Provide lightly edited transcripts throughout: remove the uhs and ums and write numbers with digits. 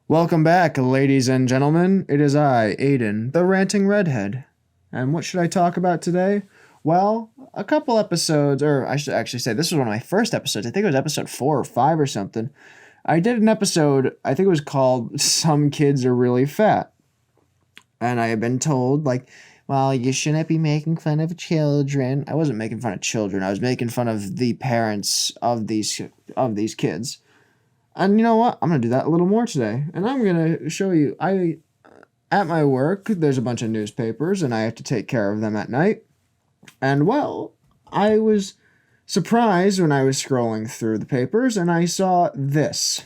Welcome back, ladies and gentlemen. It is I, Aiden, the ranting redhead. And what should I talk about today? Well, a couple episodes, or I should actually say, this was one of my first episodes. I think it was episode 4 or 5 or something. I did an episode, I think it was called Some Kids Are Really Fat. And I had been told, like, well, you shouldn't be making fun of children. I wasn't making fun of children. I was making fun of the parents of these kids. And you know what? I'm gonna do that a little more today, and I'm gonna show you. I At my work, there's a bunch of newspapers, and I have to take care of them at night. And well, I was surprised when I was scrolling through the papers, and I saw this.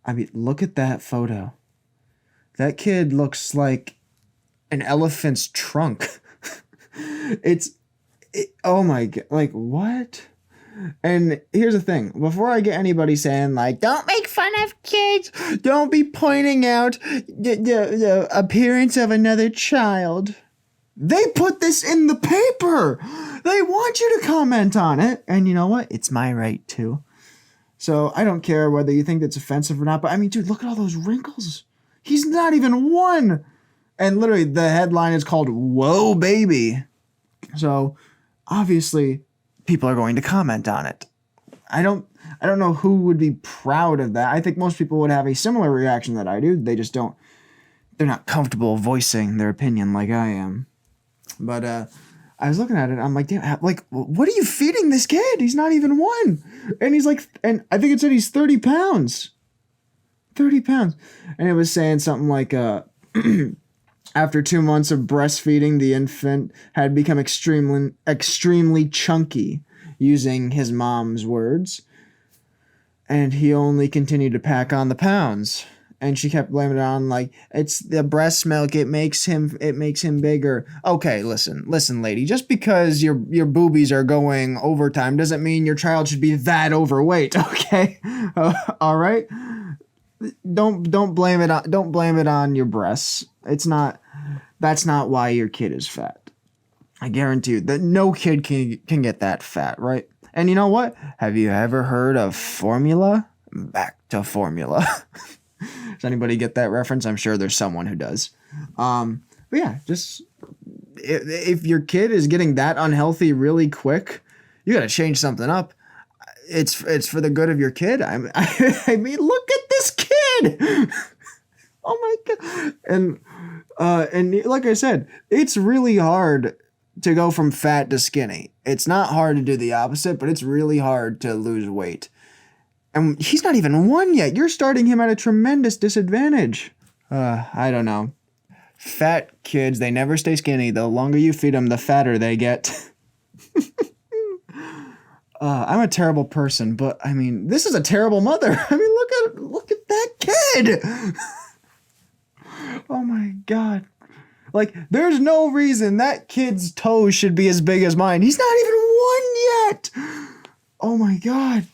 I mean, look at that photo. That kid looks like an elephant's trunk. it's, oh my god, like what? And here's the thing, before I get anybody saying, like, don't make fun of kids, don't be pointing out the appearance of another child, they put this in the paper. They want you to comment on it. And you know what? It's my right to. So I don't care whether you think it's offensive or not, but I mean, dude, look at all those wrinkles. He's not even one. And literally, the headline is called Whoa Baby. So obviously, people are going to comment on it. I don't know who would be proud of that. I think most people would have a similar reaction that I do. They just don't, they're not comfortable voicing their opinion like I am. But I was looking at it, I'm like, damn, like, what are you feeding this kid? He's not even one. And he's like, and I think it said he's 30 pounds. 30 pounds. And it was saying something like, after 2 months of breastfeeding, the infant had become extremely chunky, using his mom's words. And he only continued to pack on the pounds. And she kept blaming it on, like, it's the breast milk, it makes him bigger. Okay, listen, lady. Just because your boobies are going overtime doesn't mean your child should be that overweight, okay? All right? Don't blame it on your breasts. That's not why your kid is fat. I guarantee you that no kid can get that fat, right? And you know what? Have you ever heard of formula? Back to formula. Does anybody get that reference? I'm sure there's someone who does. But yeah, just if your kid is getting that unhealthy really quick, you got to change something up. It's for the good of your kid. I mean, look at this kid. Oh my god. And like I said, it's really hard to go from fat to skinny. It's not hard to do the opposite, but it's really hard to lose weight. And he's not even one yet. You're starting him at a tremendous disadvantage. I don't know. Fat kids, they never stay skinny. The longer you feed them, the fatter they get. I'm a terrible person, but I mean, this is a terrible mother. I mean, look at that kid. Oh my god. Like, there's no reason that kid's toes should be as big as mine. He's not even one yet. Oh my god.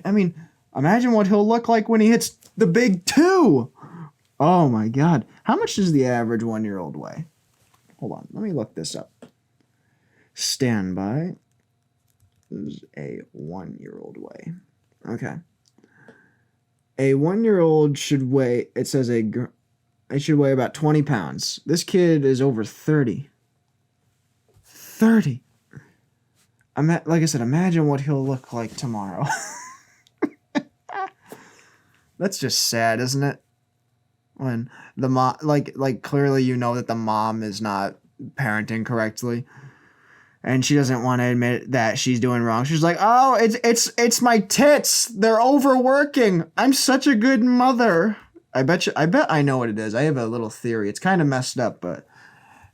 I mean, imagine what he'll look like when he hits the big 2. Oh my god. How much does the average 1-year-old weigh? Hold on, let me look this up. Stand by. This is a 1-year-old weigh. Okay. A 1-year-old should weigh, it says it should weigh about 20 pounds. This kid is over 30. 30. Like I said, imagine what he'll look like tomorrow. That's just sad, isn't it? When the mom, like clearly you know that the mom is not parenting correctly, and she doesn't want to admit that she's doing wrong. She's like, "Oh, it's my tits. They're overworking. I'm such a good mother." I bet I know what it is. I have a little theory. It's kind of messed up, but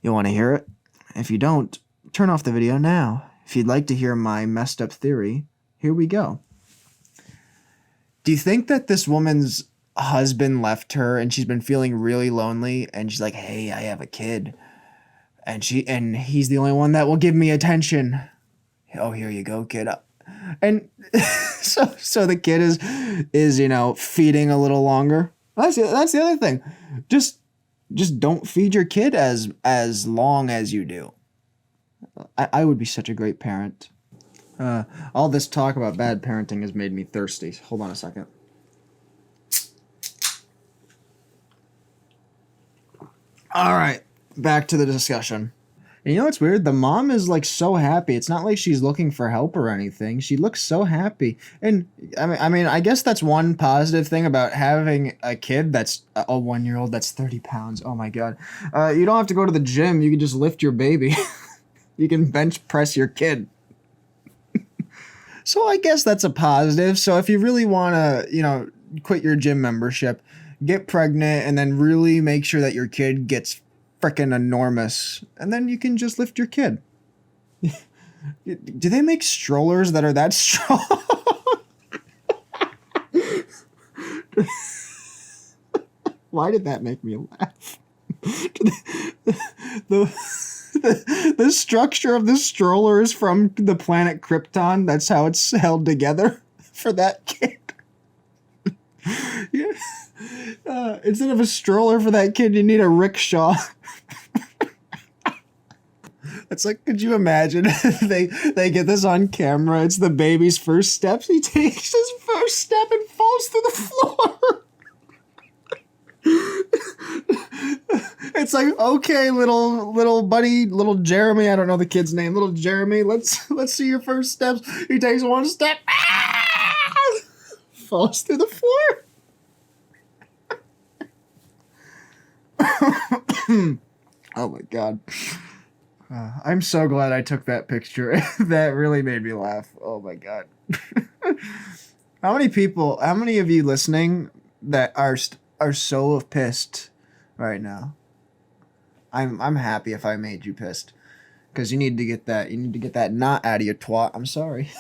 you want to hear it? If you don't, turn off the video now. If you'd like to hear my messed up theory, here we go. Do you think that this woman's husband left her and she's been feeling really lonely and she's like, "Hey, I have a kid." And he's the only one that will give me attention. Oh, here you go, kid. And so the kid is feeding a little longer. That's the other thing. Just don't feed your kid as long as you do. I would be such a great parent. All this talk about bad parenting has made me thirsty. Hold on a second. All right, back to the discussion. And you know what's weird? The mom is like so happy. It's not like she's looking for help or anything. She looks so happy. And I guess that's one positive thing about having a kid that's a 1 year old that's 30 pounds. Oh my God. You don't have to go to the gym. You can just lift your baby. You can bench press your kid. So I guess that's a positive. So if you really want to, quit your gym membership, get pregnant, and then really make sure that your kid gets freaking enormous, and then you can just lift your kid. Do they make strollers that are that strong? Why did that make me laugh? The structure of the stroller is from the planet Krypton. That's how it's held together for that kid. Yeah. Instead of a stroller for that kid, you need a rickshaw. It's like, could you imagine they get this on camera? It's the baby's first steps. He takes his first step and falls to the floor. It's like, okay, little buddy, little Jeremy. I don't know the kid's name. Little Jeremy, let's see your first steps. He takes one step, falls to the floor. Oh my God. I'm so glad I took that picture. That really made me laugh. Oh my God. How many of you listening that are so pissed right now? I'm happy if I made you pissed, because you need to get that knot out of your twat. I'm sorry.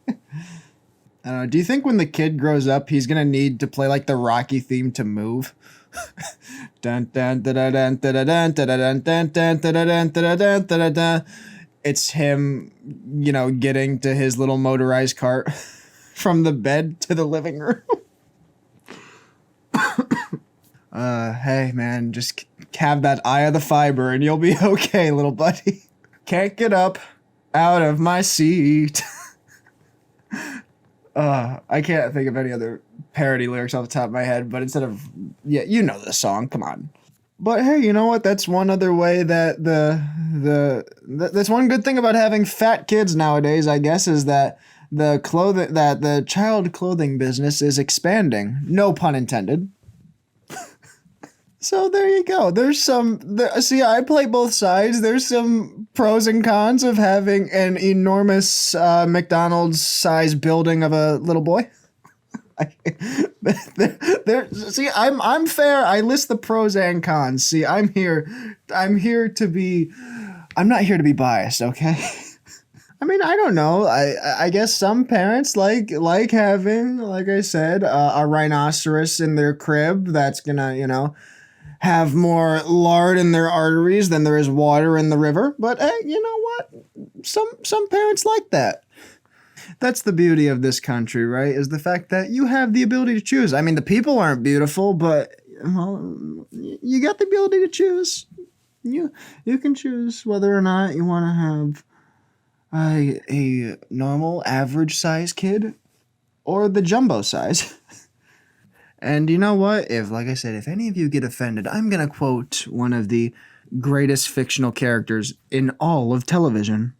I don't know. Do you think when the kid grows up, he's gonna need to play like the Rocky theme to move? Dun dun dun dun dun dun dun dun dun dun dun dun dun dun dun. It's him, getting to his little motorized cart from the bed to the living room. Hey man, just have that eye of the fiber and you'll be okay, little buddy. Can't get up out of my seat. I can't think of any other parody lyrics off the top of my head, but instead of, yeah, you know the song, come on. But hey, you know what? That's one other way that that's one good thing about having fat kids nowadays, I guess, is that the child clothing business is expanding. No pun intended. So there you go. See, I play both sides. There's some pros and cons of having an enormous McDonald's size building of a little boy. See, I'm fair. I list the pros and cons. See, I'm not here to be biased, okay? I mean, I don't know. I guess some parents like having, like I said, a rhinoceros in their crib that's gonna, have more lard in their arteries than there is water in the river. But hey, you know what? Some parents like that. That's the beauty of this country, right? Is the fact that you have the ability to choose. I mean, the people aren't beautiful, but well, you got the ability to choose. You can choose whether or not you want to have a normal, average size kid or the jumbo size. And you know what? Like I said, if any of you get offended, I'm going to quote one of the greatest fictional characters in all of television.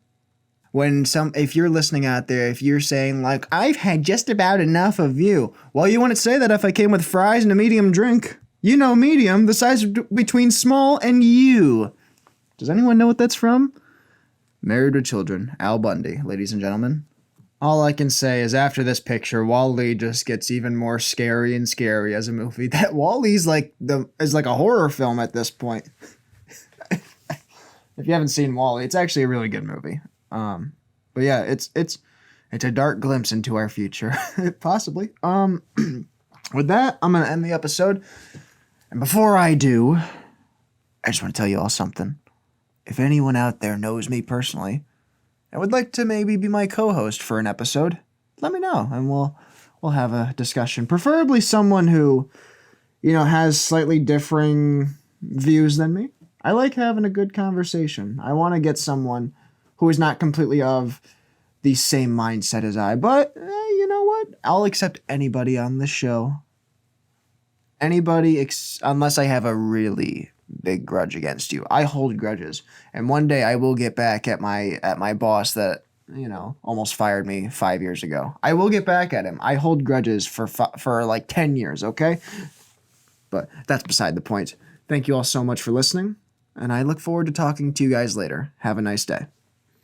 If you're listening out there, if you're saying like, I've had just about enough of you. Well, you wouldn't say that if I came with fries and a medium drink. You know medium, the size between small and you. Does anyone know what that's from? Married with Children, Al Bundy, ladies and gentlemen. All I can say is after this picture, WALL-E just gets even more scary and scary as a movie. That WALL-E's like a horror film at this point. If you haven't seen WALL-E, it's actually a really good movie. But yeah, it's a dark glimpse into our future, possibly. With that, I'm gonna end the episode. And before I do, I just want to tell you all something. If anyone out there knows me personally and would like to maybe be my co-host for an episode, let me know and we'll have a discussion. Preferably someone who, has slightly differing views than me. I like having a good conversation. I want to get someone who is not completely of the same mindset as I. But you know what? I'll accept anybody on the show. Anybody, unless I have a really, big grudge against you. I hold grudges, and one day I will get back at my boss that almost fired me 5 years ago. I will get back at him. I hold grudges for like 10 years. Okay, but that's beside the point. Thank you all so much for listening, and I look forward to talking to you guys later. Have a nice day.